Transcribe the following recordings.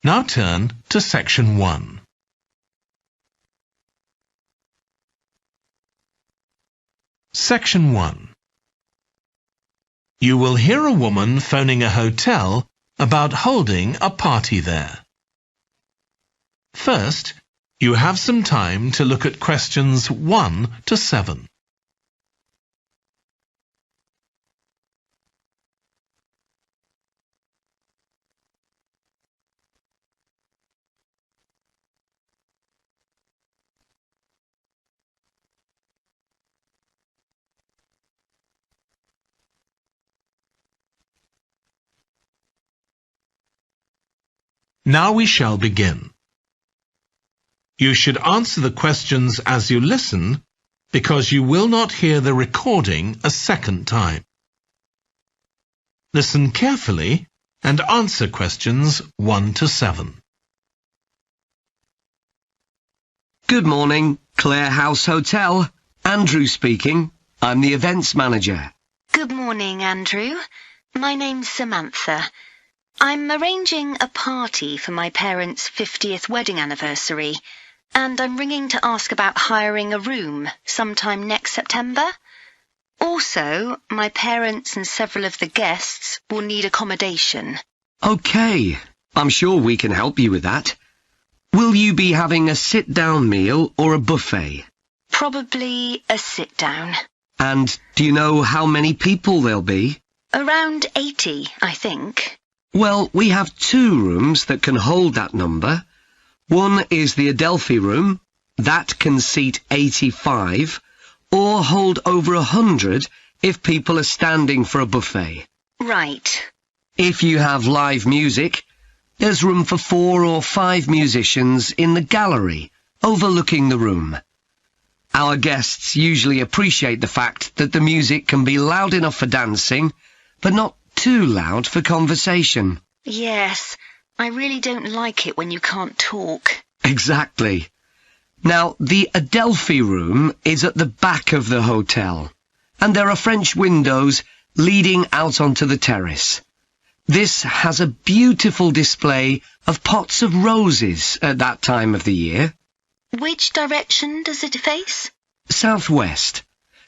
Now turn to Section 1. Section 1. You will hear a woman phoning a hotel about holding a party there. First, you have some time to look at questions 1 to 7. Now we shall begin. You should answer the questions as you listen, because you will not hear the recording a second time. Listen carefully and answer questions 1 to 7. Good morning, Clare House Hotel. Andrew speaking. I'm the events manager. Good morning, Andrew. My name's Samantha. I'm arranging a party for my parents' 50th wedding anniversary, and I'm ringing to ask about hiring a room sometime next September. Also, my parents and several of the guests will need accommodation. OK, I'm sure we can help you with that. Will you be having a sit-down meal or a buffet? Probably a sit-down. And do you know how many people there'll be? Around 80, I think. Well, we have 2 rooms that can hold that number. One is the Adelphi room. That can seat 85, or hold over 100 if people are standing for a buffet. Right. If you have live music, there's room for 4 or 5 musicians in the gallery, overlooking the room. Our guests usually appreciate the fact that the music can be loud enough for dancing, but not too loud for conversation. Yes, I really don't like it when you can't talk. Exactly. Now, the Adelphi room is at the back of the hotel, and there are French windows leading out onto the terrace. This has a beautiful display of pots of roses at that time of the year. Which direction does it face? Southwest.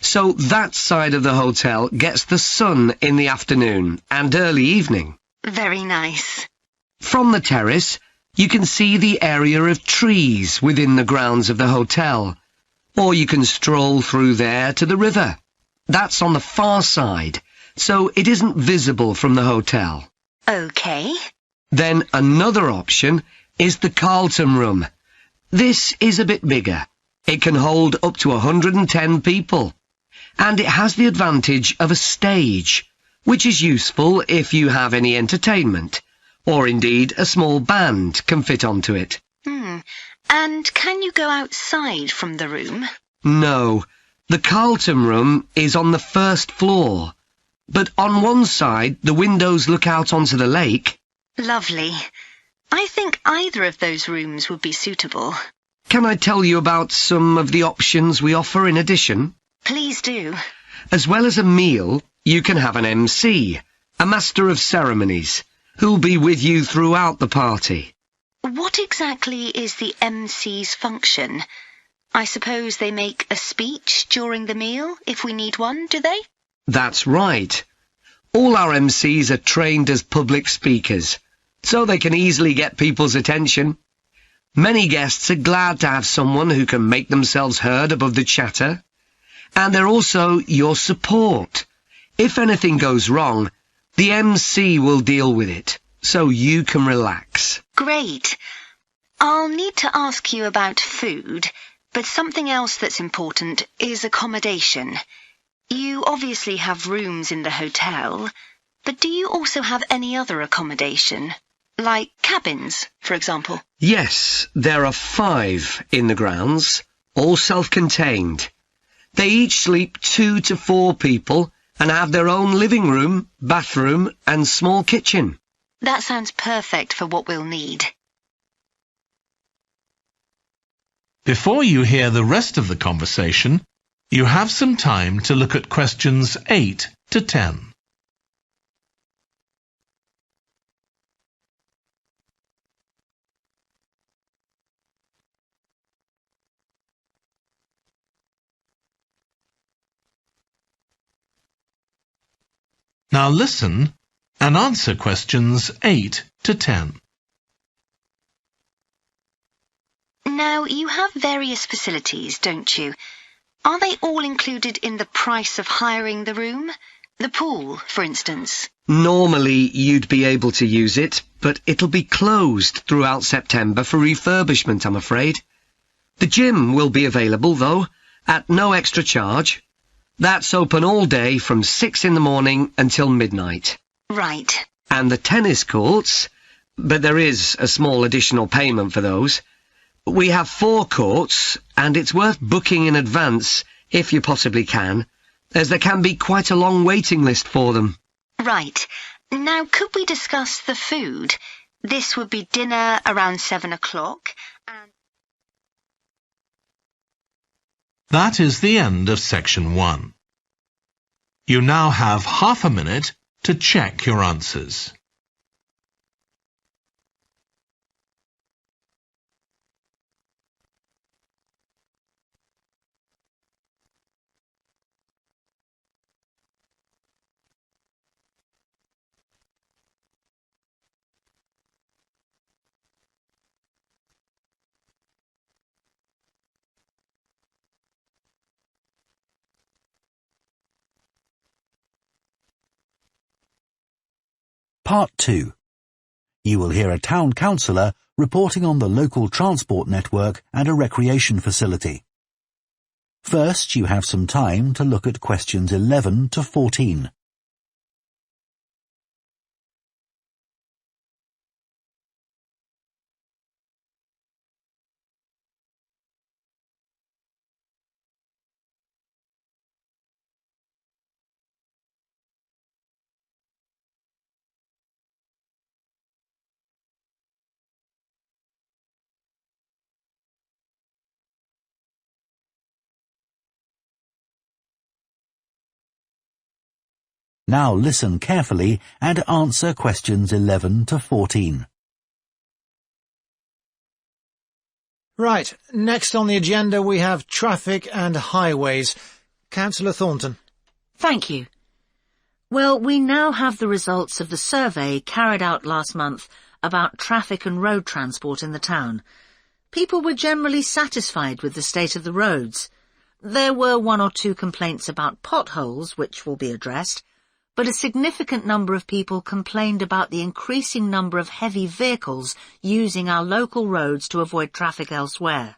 So that side of the hotel gets the sun in the afternoon and early evening. Very nice. From the terrace, you can see the area of trees within the grounds of the hotel, or you can stroll through there to the river. That's on the far side, so it isn't visible from the hotel. OK. Then another option is the Carlton room. This is a bit bigger. It can hold up to 110 people. And it has the advantage of a stage, which is useful if you have any entertainment, or indeed a small band can fit onto it. And can you go outside from the room? No, the Carlton room is on the first floor, but on one side the windows look out onto the lake. Lovely. I think either of those rooms would be suitable. Can I tell you about some of the options we offer in addition? Please do. As well as a meal, you can have an MC, a master of ceremonies, who'll be with you throughout the party. What exactly is the MC's function? I suppose they make a speech during the meal, if we need one, do they? That's right. All our MCs are trained as public speakers, so they can easily get people's attention. Many guests are glad to have someone who can make themselves heard above the chatter. And they're also your support. If anything goes wrong, the MC will deal with it, so you can relax. Great. I'll need to ask you about food, but something else that's important is accommodation. You obviously have rooms in the hotel, but do you also have any other accommodation? Like cabins, for example? Yes, there are 5 in the grounds, all self-contained. They each sleep 2 to 4 people and have their own living room, bathroom and small kitchen. That sounds perfect for what we'll need. Before you hear the rest of the conversation, you have some time to look at questions 8 to 10. Now listen and answer questions 8 to 10. Now, you have various facilities, don't you? Are they all included in the price of hiring the room? The pool, for instance? Normally you'd be able to use it, but it'll be closed throughout September for refurbishment, I'm afraid. The gym will be available, though, at no extra charge. That's open all day from 6 in the morning until midnight. Right. And the tennis courts, but there is a small additional payment for those. We have 4 courts, and it's worth booking in advance, if you possibly can, as there can be quite a long waiting list for them. Right. Now, could we discuss the food? This would be dinner around 7 o'clock, and... That is the end of section 1. You now have half a minute to check your answers. Part 2. You will hear a town councillor reporting on the local transport network and a recreation facility. First, you have some time to look at questions 11 to 14. Now listen carefully and answer questions 11 to 14. Right, next on the agenda we have traffic and highways. Councillor Thornton. Thank you. Well, we now have the results of the survey carried out last month about traffic and road transport in the town. People were generally satisfied with the state of the roads. There were 1 or 2 complaints about potholes, which will be addressed, but a significant number of people complained about the increasing number of heavy vehicles using our local roads to avoid traffic elsewhere.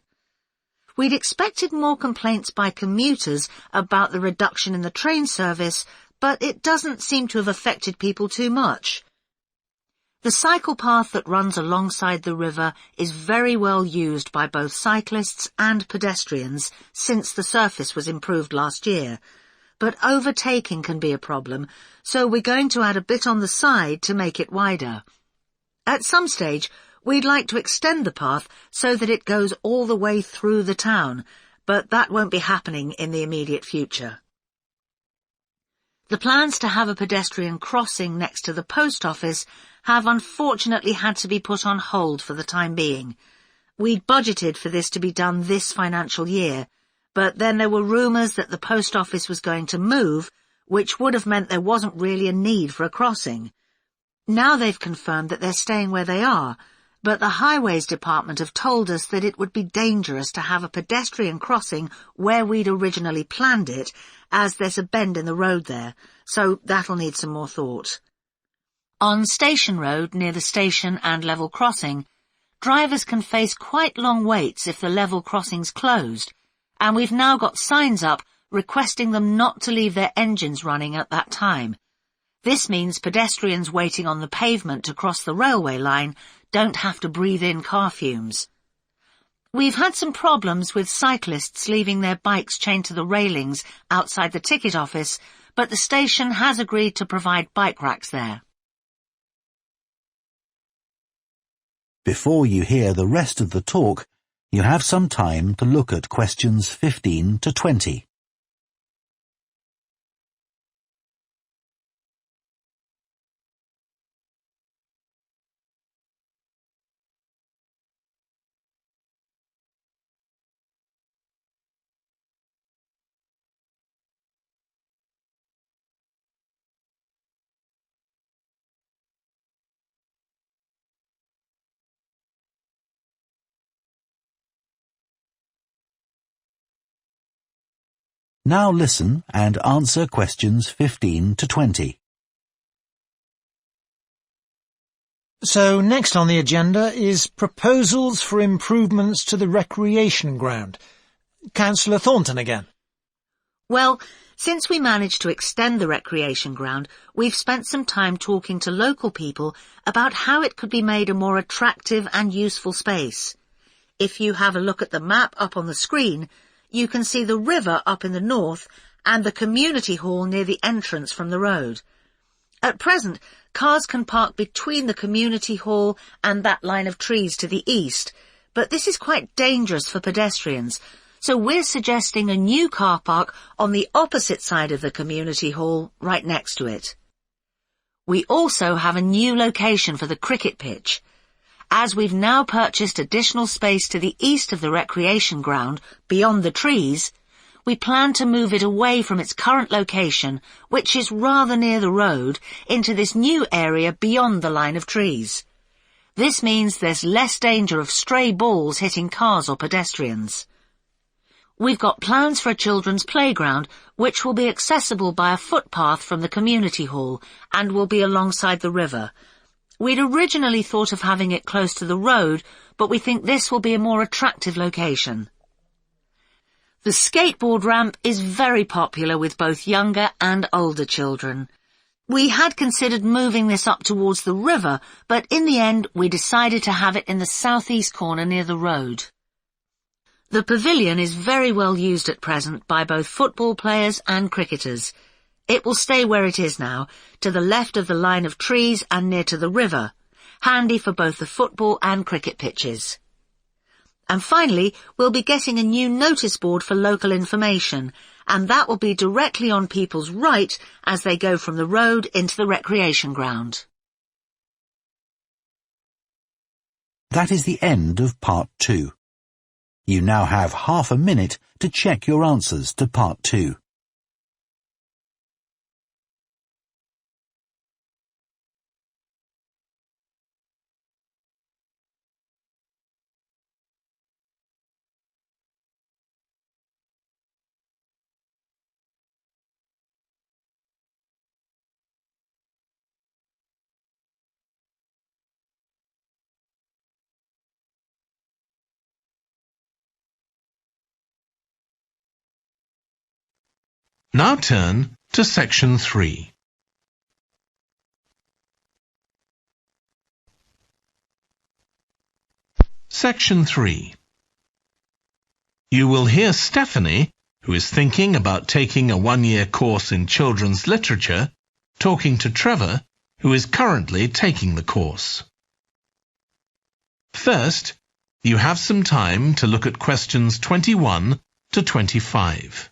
We'd expected more complaints by commuters about the reduction in the train service, but it doesn't seem to have affected people too much. The cycle path that runs alongside the river is very well used by both cyclists and pedestrians since the surface was improved last year, but overtaking can be a problem, so we're going to add a bit on the side to make it wider. At some stage, we'd like to extend the path so that it goes all the way through the town, but that won't be happening in the immediate future. The plans to have a pedestrian crossing next to the post office have unfortunately had to be put on hold for the time being. We'd budgeted for this to be done this financial year, but then there were rumours that the post office was going to move, which would have meant there wasn't really a need for a crossing. Now they've confirmed that they're staying where they are, but the Highways Department have told us that it would be dangerous to have a pedestrian crossing where we'd originally planned it, as there's a bend in the road there, so that'll need some more thought. On Station Road, near the station and level crossing, drivers can face quite long waits if the level crossing's closed, and we've now got signs up requesting them not to leave their engines running at that time. This means pedestrians waiting on the pavement to cross the railway line don't have to breathe in car fumes. We've had some problems with cyclists leaving their bikes chained to the railings outside the ticket office, but the station has agreed to provide bike racks there. Before you hear the rest of the talk, you have some time to look at questions 15 to 20. Now listen and answer questions 15 to 20. So next on the agenda is proposals for improvements to the recreation ground. Councillor Thornton again. Well, since we managed to extend the recreation ground, we've spent some time talking to local people about how it could be made a more attractive and useful space. If you have a look at the map up on the screen, you can see the river up in the north and the community hall near the entrance from the road. At present, cars can park between the community hall and that line of trees to the east, but this is quite dangerous for pedestrians, so we're suggesting a new car park on the opposite side of the community hall, right next to it. We also have a new location for the cricket pitch. As we've now purchased additional space to the east of the recreation ground, beyond the trees, we plan to move it away from its current location, which is rather near the road, into this new area beyond the line of trees. This means there's less danger of stray balls hitting cars or pedestrians. We've got plans for a children's playground, which will be accessible by a footpath from the community hall and will be alongside the river. We'd originally thought of having it close to the road, but we think this will be a more attractive location. The skateboard ramp is very popular with both younger and older children. We had considered moving this up towards the river, but in the end we decided to have it in the southeast corner near the road. The pavilion is very well used at present by both football players and cricketers. It will stay where it is now, to the left of the line of trees and near to the river, handy for both the football and cricket pitches. And finally, we'll be getting a new notice board for local information, and that will be directly on people's right as they go from the road into the recreation ground. That is the end of part 2. You now have half a minute to check your answers to part 2. Now turn to section 3. Section 3. You will hear Stephanie, who is thinking about taking a one-year course in children's literature, talking to Trevor, who is currently taking the course. First, you have some time to look at questions 21 to 25.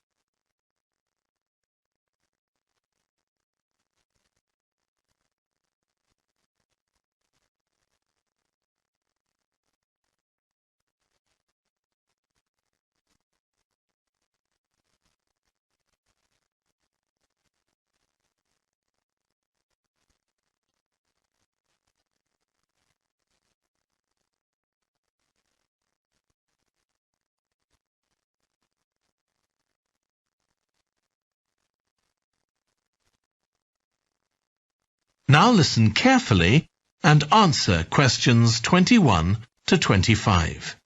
Now listen carefully and answer questions 21 to 25.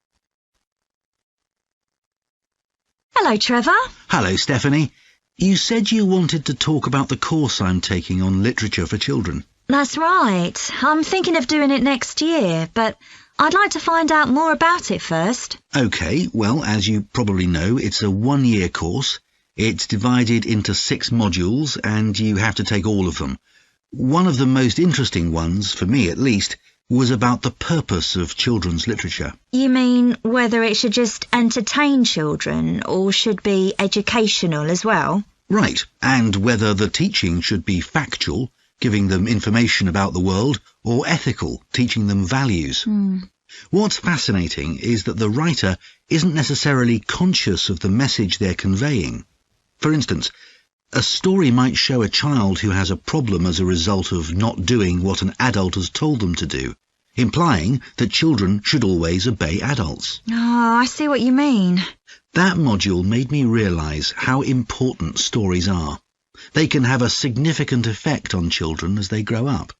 Hello, Trevor. Hello, Stephanie. You said you wanted to talk about the course I'm taking on literature for children. That's right. I'm thinking of doing it next year, but I'd like to find out more about it first. OK, well, as you probably know, it's a one-year course. It's divided into 6 modules, and you have to take all of them. One of the most interesting ones, for me at least, was about the purpose of children's literature. You mean whether it should just entertain children or should be educational as well? Right, and whether the teaching should be factual, giving them information about the world, or ethical, teaching them values. What's fascinating is that the writer isn't necessarily conscious of the message they're conveying. For instance, a story might show a child who has a problem as a result of not doing what an adult has told them to do, implying that children should always obey adults. Oh, I see what you mean. That module made me realise how important stories are. They can have a significant effect on children as they grow up.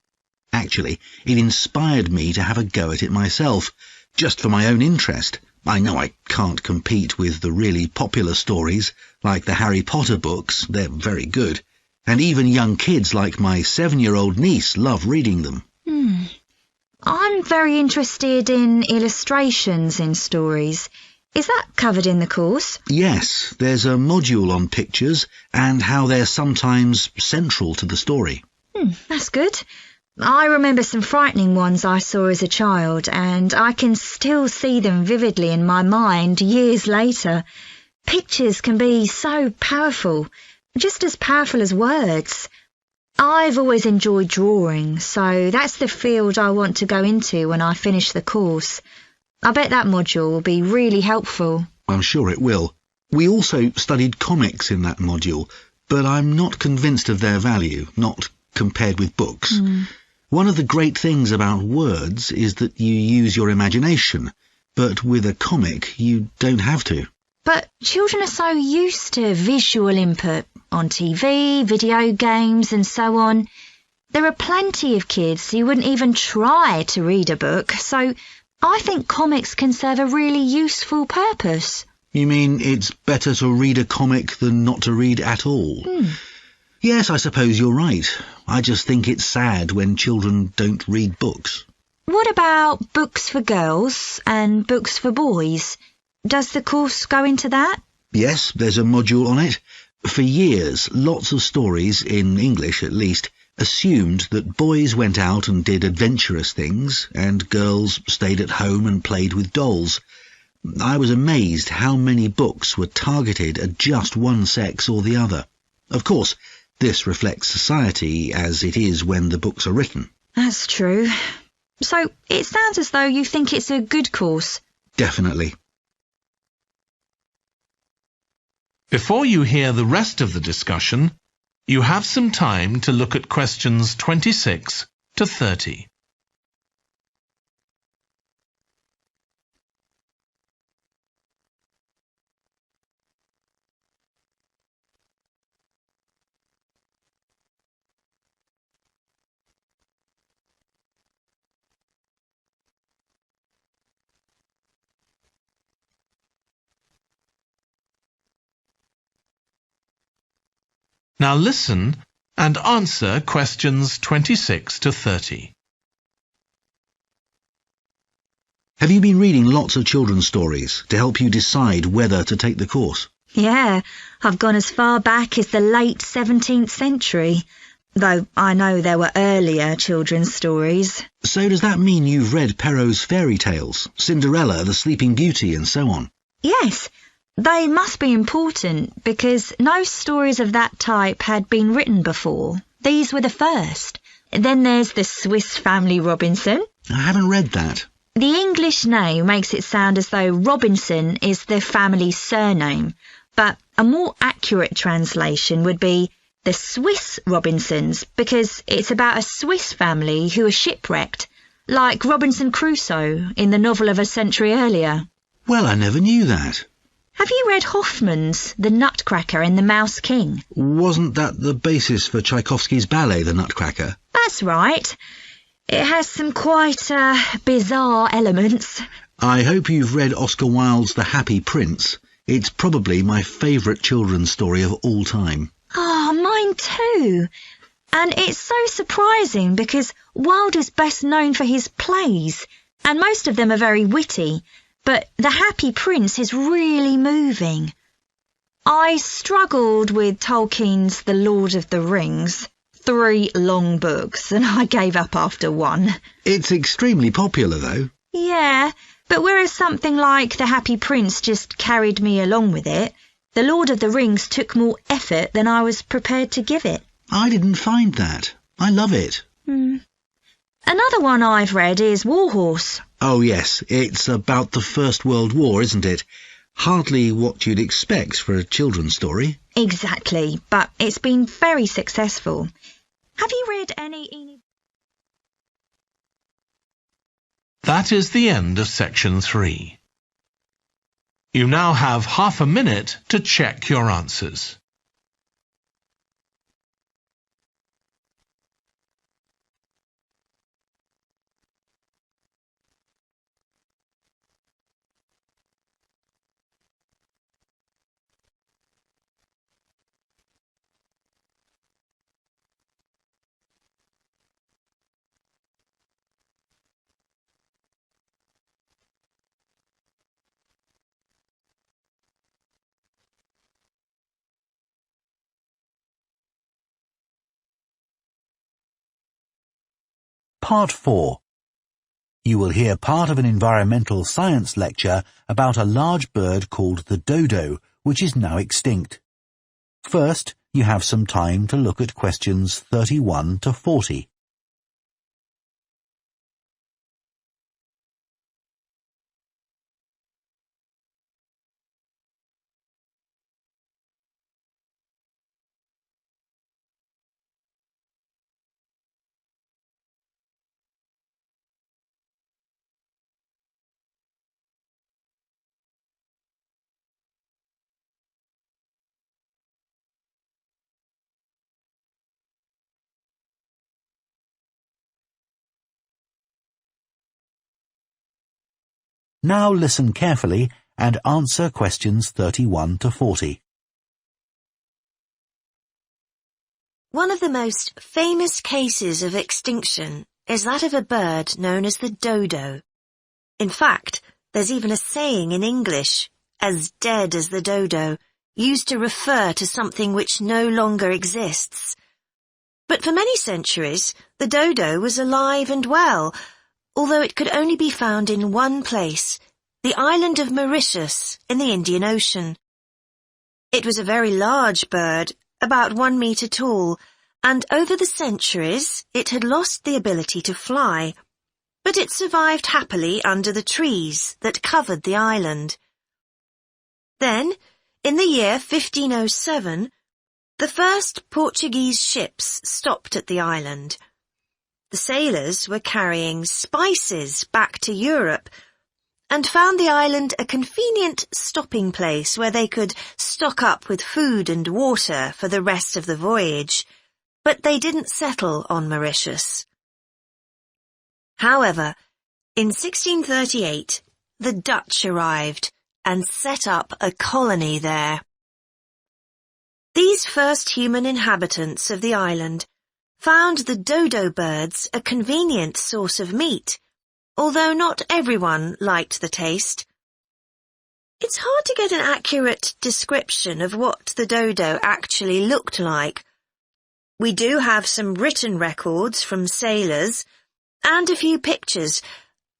Actually, it inspired me to have a go at it myself, just for my own interest. I know I can't compete with the really popular stories, like the Harry Potter books. They're very good. And even young kids like my 7-year-old niece love reading them. I'm very interested in illustrations in stories. Is that covered in the course? Yes, there's a module on pictures and how they're sometimes central to the story. That's good. I remember some frightening ones I saw as a child, and I can still see them vividly in my mind years later. Pictures can be so powerful, just as powerful as words. I've always enjoyed drawing, so that's the field I want to go into when I finish the course. I bet that module will be really helpful. I'm sure it will. We also studied comics in that module, but I'm not convinced of their value, not compared with books. One of the great things about words is that you use your imagination, but with a comic you don't have to. But children are so used to visual input on TV, video games and so on. There are plenty of kids who wouldn't even try to read a book, so I think comics can serve a really useful purpose. You mean it's better to read a comic than not to read at all? Yes, I suppose you're right. I just think it's sad when children don't read books. What about books for girls and books for boys? Does the course go into that? Yes, there's a module on it. For years, lots of stories, in English at least, assumed that boys went out and did adventurous things, and girls stayed at home and played with dolls. I was amazed how many books were targeted at just one sex or the other. Of course, this reflects society as it is when the books are written. That's true. So it sounds as though you think it's a good course. Definitely. Before you hear the rest of the discussion, you have some time to look at questions 26 to 30. Now listen and answer questions 26 to 30. Have you been reading lots of children's stories to help you decide whether to take the course? Yeah, I've gone as far back as the late 17th century, though I know there were earlier children's stories. So does that mean you've read Perrault's fairy tales, Cinderella, the Sleeping Beauty and so on? Yes. They must be important because no stories of that type had been written before. These were the first. Then there's the Swiss Family Robinson. I haven't read that. The English name makes it sound as though Robinson is the family's surname, but a more accurate translation would be the Swiss Robinsons because it's about a Swiss family who are shipwrecked, like Robinson Crusoe in the novel of a century earlier. Well, I never knew that. Have you read Hoffmann's The Nutcracker and the Mouse King? Wasn't that the basis for Tchaikovsky's ballet, The Nutcracker? That's right. It has some quite bizarre elements. I hope you've read Oscar Wilde's The Happy Prince. It's probably my favourite children's story of all time. Oh, mine too. And it's so surprising because Wilde is best known for his plays, and most of them are very witty. But The Happy Prince is really moving. I struggled with Tolkien's The Lord of the Rings. 3 long books, and I gave up after 1. It's extremely popular, though. Yeah, but whereas something like The Happy Prince just carried me along with it, The Lord of the Rings took more effort than I was prepared to give it. I didn't find that. I love it. Another one I've read is Warhorse. Oh, yes, it's about the First World War, isn't it? Hardly what you'd expect for a children's story. Exactly, but it's been very successful. Have you read any... That is the end of section 3. You now have half a minute to check your answers. Part 4. You will hear part of an environmental science lecture about a large bird called the dodo, which is now extinct. First, you have some time to look at questions 31 to 40. Now listen carefully and answer questions 31 to 40. One of the most famous cases of extinction is that of a bird known as the dodo. In fact, there's even a saying in English, as dead as the dodo, used to refer to something which no longer exists. But for many centuries, the dodo was alive and well, although it could only be found in one place, the island of Mauritius in the Indian Ocean. It was a very large bird, about 1 metre tall, and over the centuries it had lost the ability to fly, but it survived happily under the trees that covered the island. Then, in the year 1507, the first Portuguese ships stopped at the island. The sailors were carrying spices back to Europe and found the island a convenient stopping place where they could stock up with food and water for the rest of the voyage, but they didn't settle on Mauritius. However, in 1638, the Dutch arrived and set up a colony there. These first human inhabitants of the island found the dodo birds a convenient source of meat, although not everyone liked the taste. It's hard to get an accurate description of what the dodo actually looked like. We do have some written records from sailors and a few pictures,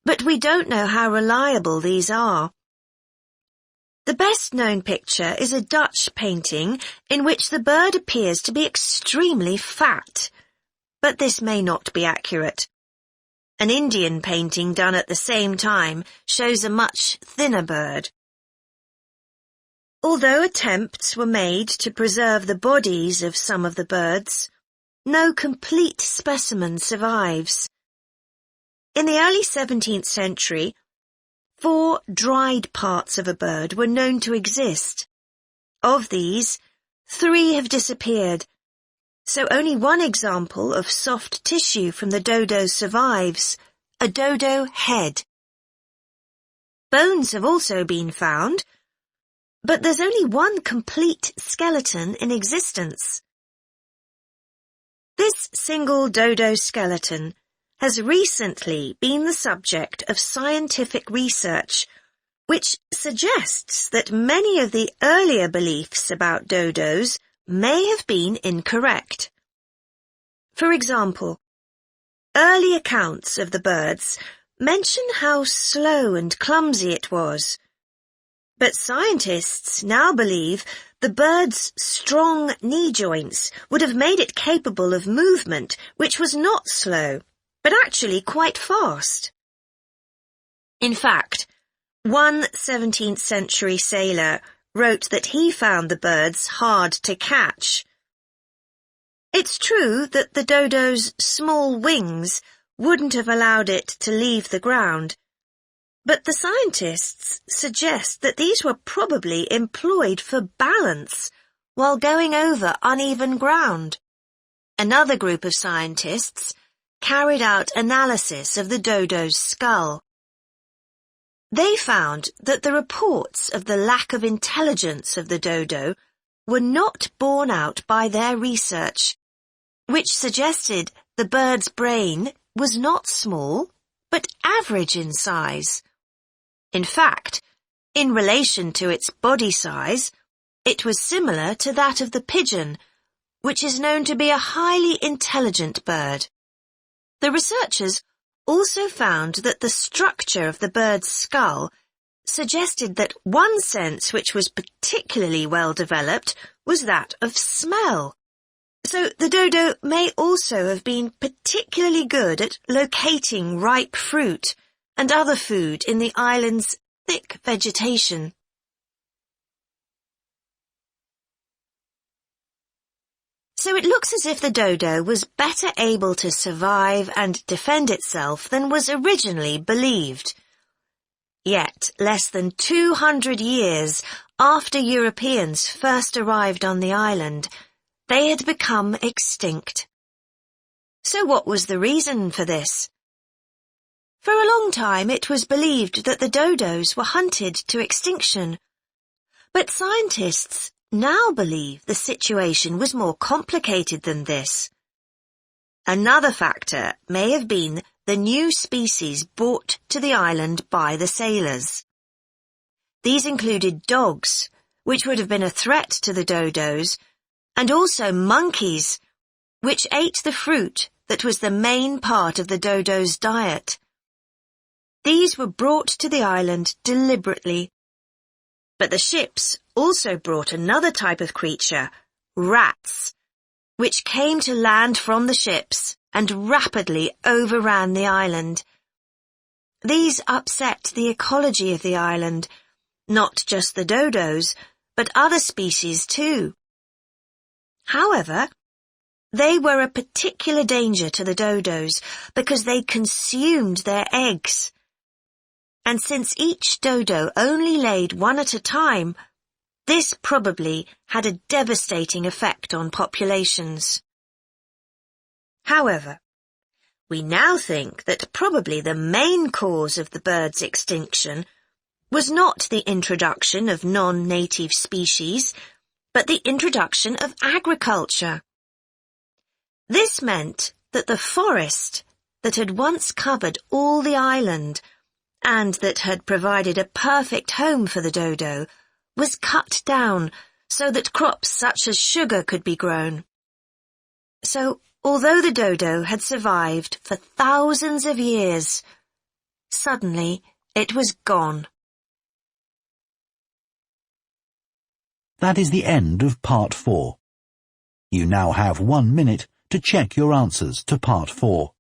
but we don't know how reliable these are. The best-known picture is a Dutch painting in which the bird appears to be extremely fat, but this may not be accurate. An Indian painting done at the same time shows a much thinner bird. Although attempts were made to preserve the bodies of some of the birds, no complete specimen survives. In the early 17th century, 4 dried parts of a bird were known to exist. Of these, 3 have disappeared, so only one example of soft tissue from the dodo survives, a dodo head. Bones have also been found, but there's only one complete skeleton in existence. This single dodo skeleton has recently been the subject of scientific research, which suggests that many of the earlier beliefs about dodos may have been incorrect. For example, early accounts of the birds mention how slow and clumsy it was, but scientists now believe the bird's strong knee joints would have made it capable of movement which was not slow, but actually quite fast. In fact, one 17th century sailor wrote that he found the birds hard to catch. It's true that the dodo's small wings wouldn't have allowed it to leave the ground, But the scientists suggest that these were probably employed for balance while going over uneven ground. Another group of scientists carried out analysis of the dodo's skull. They found that the reports of the lack of intelligence of the dodo were not borne out by their research, which suggested the bird's brain was not small, but average in size. In fact, in relation to its body size, it was similar to that of the pigeon, which is known to be a highly intelligent bird. The researchers also found that the structure of the bird's skull suggested that one sense which was particularly well developed was that of smell. So the dodo may also have been particularly good at locating ripe fruit and other food in the island's thick vegetation. So it looks as if the dodo was better able to survive and defend itself than was originally believed. Yet, less than 200 years after Europeans first arrived on the island, they had become extinct. So what was the reason for this? For a long time it was believed that the dodos were hunted to extinction, but scientists now believe the situation was more complicated than this. Another factor may have been the new species brought to the island by the sailors. These included dogs, which would have been a threat to the dodos, and also monkeys, which ate the fruit that was the main part of the dodo's diet. These were brought to the island deliberately. But the ships also brought another type of creature, rats, which came to land from the ships and rapidly overran the island. These upset the ecology of the island, not just the dodos, but other species too. However, they were a particular danger to the dodos because they consumed their eggs. And since each dodo only laid one at a time, this probably had a devastating effect on populations. However, we now think that probably the main cause of the bird's extinction was not the introduction of non-native species, but the introduction of agriculture. This meant that the forest that had once covered all the island and that had provided a perfect home for the dodo was cut down so that crops such as sugar could be grown. So, although the dodo had survived for thousands of years, suddenly it was gone. That is the end of Part 4. You now have 1 minute to check your answers to Part 4.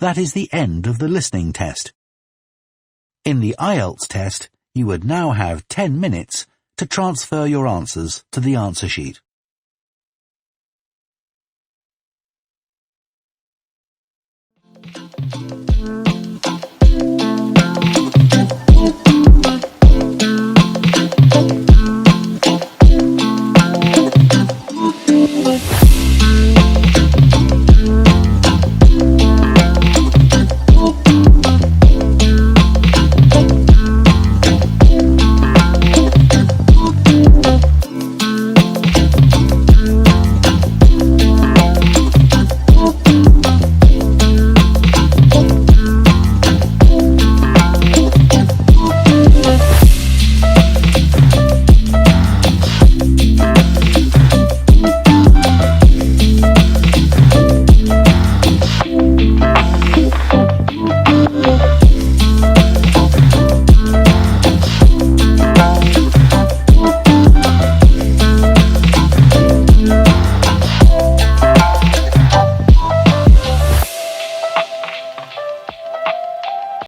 That is the end of the listening test. In the IELTS test, you would now have 10 minutes to transfer your answers to the answer sheet.